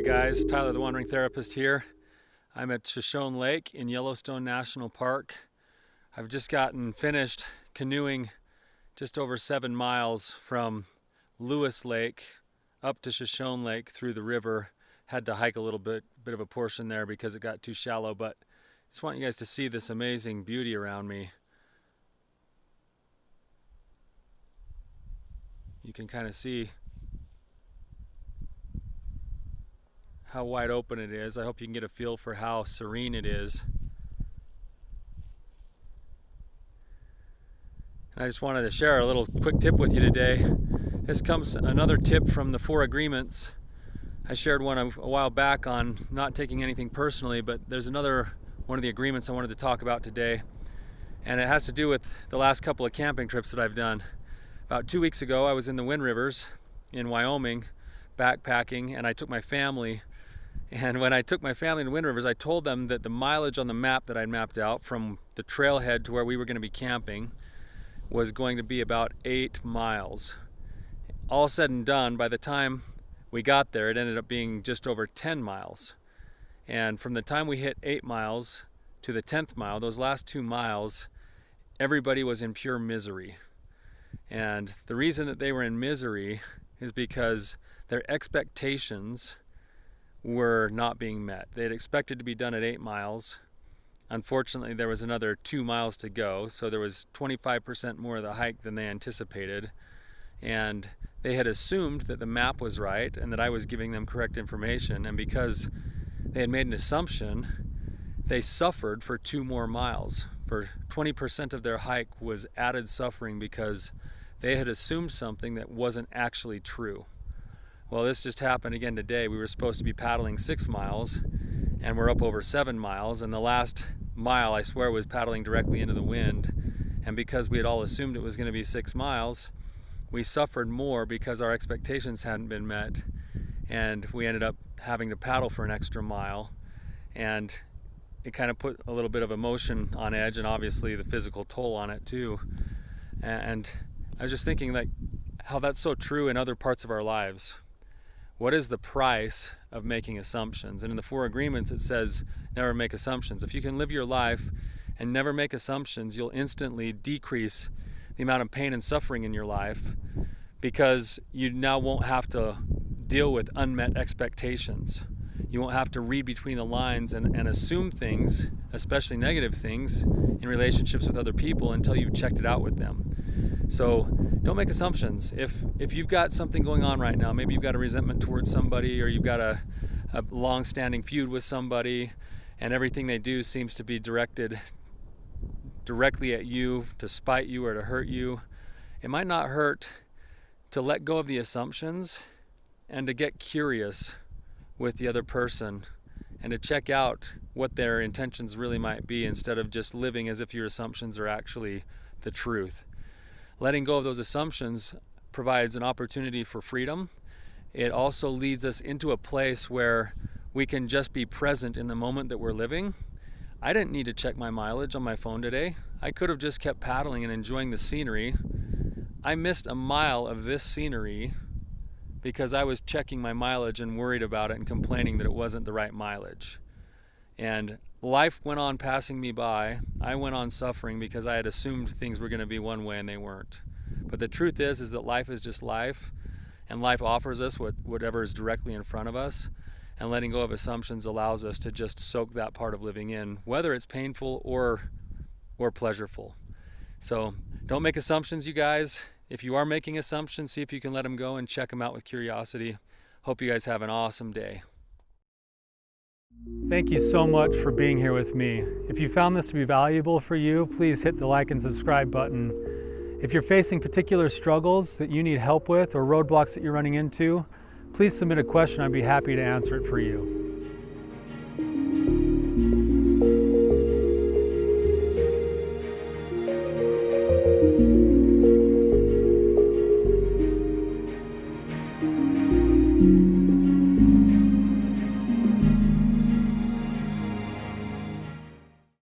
you guys. Tyler, the Wandering Therapist here. I'm at Shoshone Lake in Yellowstone National Park. I've just gotten finished canoeing just over 7 miles from Ruiz Lake up to Shoshone Lake through the river. Had to hike a little bit of a portion there because it got too shallow, but I just want you guys to see this amazing beauty around me. You can kind of see how wide open it is. I hope you can get a feel for how serene it is. And I just wanted to share a little quick tip with you today. This comes another tip from the 4 agreements. I shared one a while back on not taking anything personally, but there's another one of the agreements I wanted to talk about today. And it has to do with the last couple of camping trips that I've done. About 2 weeks ago, I was in the Wind Rivers in Wyoming backpacking, and I took my family. And when I took my family to Wind Rivers, I told them that the mileage on the map that I'd mapped out from the trailhead to where we were going to be camping was going to be about 8 miles. All said and done, by the time we got there, it ended up being just over 10 miles. And from the time we hit 8 miles to the 10th mile, those last 2 miles, everybody was in pure misery. And the reason that they were in misery is because their expectations were not being met. They had expected to be done at 8 miles. Unfortunately, there was another 2 miles to go, so there was 25% more of the hike than they anticipated. And they had assumed that the map was right and that I was giving them correct information. And because they had made an assumption, they suffered for 2 more miles. For 20% of their hike was added suffering because they had assumed something that wasn't actually true. Well, this just happened again today. We were supposed to be paddling 6 miles, and we're up over 7 miles, and the last mile, I swear, was paddling directly into the wind. And because we had all assumed it was going to be 6 miles, we suffered more because our expectations hadn't been met, and we ended up having to paddle for an extra mile. And it kind of put a little bit of emotion on edge, and obviously the physical toll on it too. And I was just thinking, like, how that's so true in other parts of our lives. What is the price of making assumptions? And in the 4 agreements, it says never make assumptions. If you can live your life and never make assumptions, you'll instantly decrease the amount of pain and suffering in your life, because you now won't have to deal with unmet expectations. You won't have to read between the lines and assume things, especially negative things, in relationships with other people until you've checked it out with them. So don't make assumptions. If you've got something going on right now, maybe you've got a resentment towards somebody, or you've got a long-standing feud with somebody, and everything they do seems to be directed directly at you to spite you or to hurt you, it might not hurt to let go of the assumptions and to get curious with the other person and to check out what their intentions really might be, instead of just living as if your assumptions are actually the truth. Letting go of those assumptions provides an opportunity for freedom. It also leads us into a place where we can just be present in the moment that we're living. I didn't need to check my mileage on my phone today. I could have just kept paddling and enjoying the scenery. I missed a mile of this scenery because I was checking my mileage and worried about it and complaining that it wasn't the right mileage. And life went on passing me by. I went on suffering because I had assumed things were going to be one way and they weren't. But the truth is that life is just life, and life offers us whatever is directly in front of us. And letting go of assumptions allows us to just soak that part of living in, whether it's painful or pleasureful. So don't make assumptions, you guys. If you are making assumptions, see if you can let them go and check them out with curiosity. Hope you guys have an awesome day. Thank you so much for being here with me. If you found this to be valuable for you, please hit the like and subscribe button. If you're facing particular struggles that you need help with or roadblocks that you're running into, please submit a question. I'd be happy to answer it for you.